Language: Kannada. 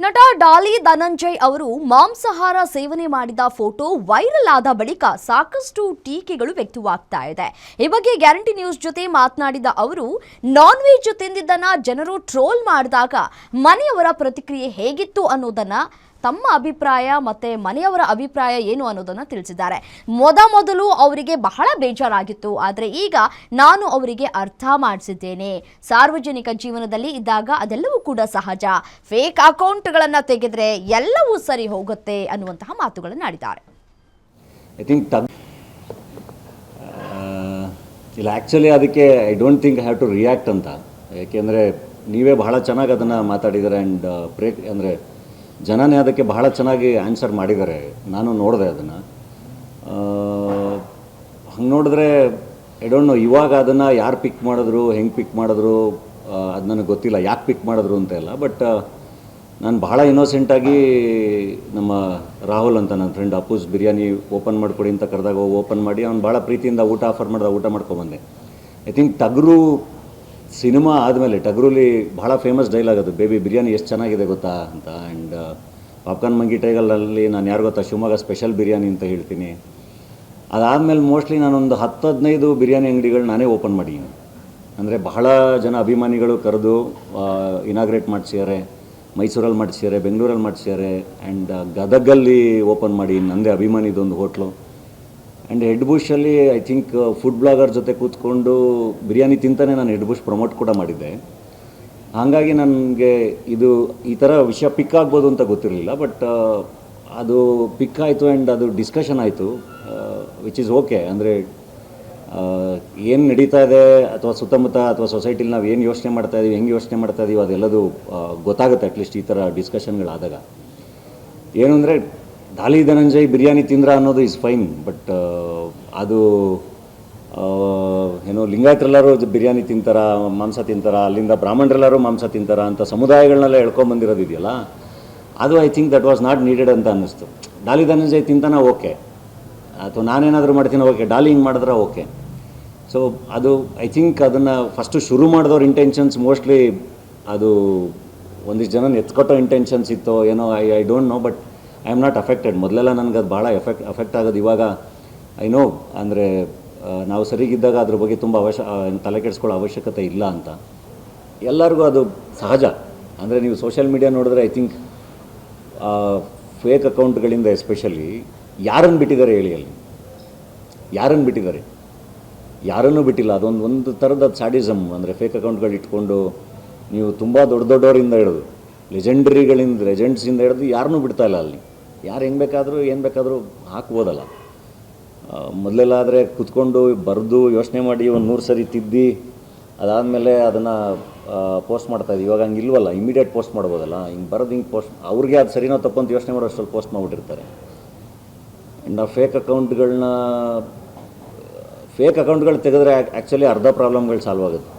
ನಟ ಡಾಲಿ ಧನಂಜಯ್ ಅವರು ಮಾಂಸಾಹಾರ ಸೇವನೆ ಮಾಡಿದ ಫೋಟೋ ವೈರಲ್ ಆದ ಬಳಿಕ ಸಾಕಷ್ಟು ಟೀಕೆಗಳು ವ್ಯಕ್ತವಾಗ್ತಾ ಇದೆ. ಈ ಬಗ್ಗೆ ಗ್ಯಾರಂಟಿ ನ್ಯೂಸ್ ಜೊತೆ ಮಾತನಾಡಿದ ಅವರು ನಾನ್ ವೆಜ್ ತಿಂದಿದ್ದನ್ನ ಜನರು ಟ್ರೋಲ್ ಮಾಡಿದಾಗ ಮನೆಯವರ ಪ್ರತಿಕ್ರಿಯೆ ಹೇಗಿತ್ತು ಅನ್ನೋದನ್ನ ತಮ್ಮ ಅಭಿಪ್ರಾಯ ಮತ್ತೆ ಮನೆಯವರ ಅಭಿಪ್ರಾಯ ಏನು ಅನ್ನೋದನ್ನ ತಿಳಿಸಿದ್ದಾರೆ. ಮೊದಲು ಅವರಿಗೆ ಬಹಳ ಬೇಜಾರಾಗಿತ್ತು, ಆದರೆ ಈಗ ನಾನು ಅವರಿಗೆ ಅರ್ಥ ಮಾಡಿಸಿದ್ದೇನೆ. ಸಾರ್ವಜನಿಕ ಜೀವನದಲ್ಲಿ ಇದ್ದಾಗ ಅದೆಲ್ಲವೂ ಕೂಡ ಸಹಜ. ಫೇಕ್ ಅಕೌಂಟ್ಗಳನ್ನು ತೆಗೆದ್ರೆ ಎಲ್ಲವೂ ಸರಿ ಹೋಗುತ್ತೆ ಅನ್ನುವಂತಹ ಮಾತುಗಳನ್ನು ಆಡಿದ್ದಾರೆ. ಐ ಥಿಂಕ್ ಇಲ್ಲ, ಆ್ಯಕ್ಚುಲಿ ಅದಕ್ಕೆ I don't think have to react ಅಂತ. ಏಕೆಂದರೆ ನೀವೇ ಬಹಳ ಚೆನ್ನಾಗಿ ಅದನ್ನು ಮಾತಾಡಿದ್ದಾರೆ ಆ್ಯಂಡ್ ಅಂದರೆ ಜನನೇ ಅದಕ್ಕೆ ಬಹಳ ಚೆನ್ನಾಗಿ ಆನ್ಸರ್ ಮಾಡಿದ್ದಾರೆ. ನಾನು ನೋಡಿದೆ ಅದನ್ನು. ಹಂಗೆ ನೋಡಿದ್ರೆ ಐ ಡೋಂಟ್ ನೋ ಇವಾಗ ಅದನ್ನು ಯಾರು ಪಿಕ್ ಮಾಡಿದ್ರು, ಹೆಂಗೆ ಪಿಕ್ ಮಾಡಿದ್ರು ಅದು ನನಗೆ ಗೊತ್ತಿಲ್ಲ, ಯಾಕೆ ಪಿಕ್ ಮಾಡಿದ್ರು ಅಂತೆಲ್ಲ. ಬಟ್ ನಾನು ಬಹಳ ಇನ್ನೋಸೆಂಟಾಗಿ ನಮ್ಮ ರಾಹುಲ್ ಅಂತ ನನ್ನ ಫ್ರೆಂಡ್ ಅಪ್ಪೂಸ್ ಬಿರಿಯಾನಿ ಓಪನ್ ಮಾಡಿಕೊಡಿ ಅಂತ ಕರೆದಾಗ ಓಪನ್ ಮಾಡಿ ಅವ್ನು ಭಾಳ ಪ್ರೀತಿಯಿಂದ ಊಟ ಆಫರ್ ಮಾಡಿದ ಊಟ ಮಾಡ್ಕೊಂಬಂದೆ. ಐ ಥಿಂಕ್ ಟಗರು ಸಿನಿಮಾ ಆದಮೇಲೆ ಟಗರುಲಿ ಭಾಳ ಫೇಮಸ್ ಡೈಲಾಗ್ ಅದು, ಬೇಬಿ ಬಿರಿಯಾನಿ ಎಷ್ಟು ಚೆನ್ನಾಗಿದೆ ಗೊತ್ತಾ ಅಂತ. ಆ್ಯಂಡ್ ಪಾಪ್ಕಾರ್ನ್ ಮಂಗಿ ಟೈಗಲಲ್ಲಿ ನಾನು ಯಾರು ಗೊತ್ತಾ ಶಿವಮೊಗ್ಗ ಸ್ಪೆಷಲ್ ಬಿರಿಯಾನಿ ಅಂತ ಹೇಳ್ತೀನಿ. ಅದಾದಮೇಲೆ ಮೋಸ್ಟ್ಲಿ ನಾನೊಂದು 10-15 ಬಿರಿಯಾನಿ ಅಂಗಡಿಗಳು ನಾನೇ ಓಪನ್ ಮಾಡಿದ್ದೀನಿ. ಅಂದರೆ ಬಹಳ ಜನ ಅಭಿಮಾನಿಗಳು ಕರೆದು ಇನಾಗ್ರೇಟ್ ಮಾಡಿಸಿದ್ದಾರೆ, ಮೈಸೂರಲ್ಲಿ ಮಾಡಿಸಿದ್ದಾರೆ, ಬೆಂಗಳೂರಲ್ಲಿ ಮಾಡಿಸಿದ್ದಾರೆ, ಆ್ಯಂಡ್ ಗದಗಲ್ಲಿ ಓಪನ್ ಮಾಡಿ ನಂದೇ ಅಭಿಮಾನಿದೊಂದು ಹೋಟ್ಲು. ಆ್ಯಂಡ್ ಹೆಡ್ ಬುಷಲ್ಲಿ ಐ ಥಿಂಕ್ ಫುಡ್ ಬ್ಲಾಗರ್ ಜೊತೆ ಕೂತ್ಕೊಂಡು ಬಿರಿಯಾನಿ ತಿಂತಾನೆ ನಾನು ಹೆಡ್ ಬುಷ್ ಪ್ರಮೋಟ್ ಕೂಡ ಮಾಡಿದ್ದೆ. ಹಾಗಾಗಿ ನನಗೆ ಇದು ಈ ಥರ ವಿಷಯ ಪಿಕ್ ಆಗ್ಬೋದು ಅಂತ ಗೊತ್ತಿರಲಿಲ್ಲ. ಬಟ್ ಅದು ಪಿಕ್ ಆಯಿತು ಆ್ಯಂಡ್ ಅದು ಡಿಸ್ಕಷನ್ ಆಯಿತು, ವಿಚ್ ಈಸ್ ಓಕೆ. ಅಂದರೆ ಏನು ನಡೀತಾ ಇದೆ ಅಥವಾ ಸುತ್ತಮುತ್ತ ಅಥವಾ ಸೊಸೈಟಿಲಿ ನಾವು ಏನು ಯೋಚನೆ ಮಾಡ್ತಾಯಿದ್ದೀವಿ, ಹೆಂಗೆ ಯೋಚನೆ ಮಾಡ್ತಾಯಿದ್ದೀವಿ ಅದೆಲ್ಲದು ಗೊತ್ತಾಗುತ್ತೆ ಅಟ್ಲೀಸ್ಟ್ ಈ ಥರ ಡಿಸ್ಕಷನ್ಗಳಾದಾಗ. ಏನು ಅಂದರೆ ಡಾಲಿ ಧನಂಜಯ್ ಬಿರಿಯಾನಿ ತಿಂದ್ರ ಅನ್ನೋದು ಇಸ್ ಫೈನ್. ಬಟ್ ಅದು ಏನೋ ಲಿಂಗಾಯತರೆಲ್ಲರೂ ಬಿರಿಯಾನಿ ತಿಂತಾರ, ಮಾಂಸ ತಿಂತಾರ, ಅಲ್ಲಿಂದ ಬ್ರಾಹ್ಮಣರೆಲ್ಲರೂ ಮಾಂಸ ತಿಂತಾರ ಅಂತ ಸಮುದಾಯಗಳನ್ನೆಲ್ಲ ಹೇಳ್ಕೊಂಬಂದಿರೋದಿದೆಯಲ್ಲ, ಅದು I think that was not needed ಅಂತ ಅನ್ನಿಸ್ತು. ಡಾಲಿ ಧನಂಜಯ್ ತಿಂತಾನ ಓಕೆ, ಅಥವಾ ನಾನೇನಾದರೂ ಮಾಡ್ತೀನಿ ಓಕೆ, ಡಾಲಿ ಹಿಂಗೆ ಮಾಡಿದ್ರೆ ಓಕೆ. ಸೊ ಅದು ಐ ಥಿಂಕ್ ಅದನ್ನು ಫಸ್ಟು ಶುರು ಮಾಡಿದವ್ರ ಇಂಟೆನ್ಷನ್ಸ್ ಮೋಸ್ಟ್ಲಿ ಅದು ಒಂದಿಷ್ಟು ಜನ ಎತ್ಕೊಟ್ಟೋ ಇಂಟೆನ್ಷನ್ಸ್ ಇತ್ತೋ ಏನೋ, I don't know. But I am not affected. ಮೊದಲೆಲ್ಲ ನನಗೆ ಅದು ಭಾಳ ಅಫೆಕ್ಟ್ ಆಗೋದು. ಇವಾಗ ಐ ನೋ, ಅಂದರೆ ನಾವು ಸರಿಗಿದ್ದಾಗ ಅದ್ರ ಬಗ್ಗೆ ತುಂಬ ತಲೆ ಕೆಡಿಸ್ಕೊಳ್ಳೋ ಅವಶ್ಯಕತೆ ಇಲ್ಲ ಅಂತ. ಎಲ್ಲರಿಗೂ ಅದು ಸಹಜ. ಅಂದರೆ ನೀವು ಸೋಷಿಯಲ್ ಮೀಡಿಯಾ ನೋಡಿದ್ರೆ ಐ ಥಿಂಕ್ ಫೇಕ್ ಅಕೌಂಟ್ಗಳಿಂದ ಎಸ್ಪೆಷಲಿ ಯಾರನ್ನು ಬಿಟ್ಟಿದ್ದಾರೆ ಹೇಳಿ, ಅಲ್ಲಿ ಯಾರನ್ನು ಬಿಟ್ಟಿದ್ದಾರೆ? ಯಾರನ್ನೂ ಬಿಟ್ಟಿಲ್ಲ. ಒಂದು ಥರದ ಅದು ಸ್ಯಾಡಿಸಮ್. ಅಂದರೆ ಫೇಕ್ ಅಕೌಂಟ್ಗಳು ಇಟ್ಕೊಂಡು ನೀವು ತುಂಬ ದೊಡ್ಡವರಿಂದ ಹಿಡಿದು ಲೆಜೆಂಡ್ಸಿಂದ ಹಿಡಿದು ಯಾರನ್ನೂ ಬಿಡ್ತಾ ಇಲ್ಲ. ಅಲ್ಲಿ ಯಾರು ಹೆಂಗೆ ಬೇಕಾದರೂ ಏನು ಬೇಕಾದರೂ ಹಾಕ್ಬೋದಲ್ಲ. ಮೊದಲೆಲ್ಲ ಆದರೆ ಕುತ್ಕೊಂಡು ಬರೆದು ಯೋಚನೆ ಮಾಡಿ ಒಂದು 100 ಸರಿ ತಿದ್ದಿ ಅದಾದಮೇಲೆ ಅದನ್ನು ಪೋಸ್ಟ್ ಮಾಡ್ತಾಯಿದ್ವಿ. ಇವಾಗ ಹಂಗೆ ಇಲ್ವಲ್ಲ, ಇಮಿಡಿಯೇಟ್ ಪೋಸ್ಟ್ ಮಾಡ್ಬೋದಲ್ಲ. ಹಿಂಗೆ ಬರೋದು ಹಿಂಗೆ ಪೋಸ್ಟ್, ಅವ್ರಿಗೆ ಅದು ಸರಿನೋ ತಪ್ಪು ಅಂತ ಯೋಚನೆ ಮಾಡೋ ಅಷ್ಟರಲ್ಲಿ ಪೋಸ್ಟ್ ಮಾಡಿಬಿಟ್ಟಿರ್ತಾರೆ. ಆ್ಯಂಡ್ ಆ ಫೇಕ್ ಅಕೌಂಟ್ಗಳು ತೆಗೆದ್ರೆ ಆ್ಯಕ್ಚುಲಿ ಅರ್ಧ ಪ್ರಾಬ್ಲಮ್ಗಳು ಸಾಲ್ವ್ ಆಗುತ್ತೆ.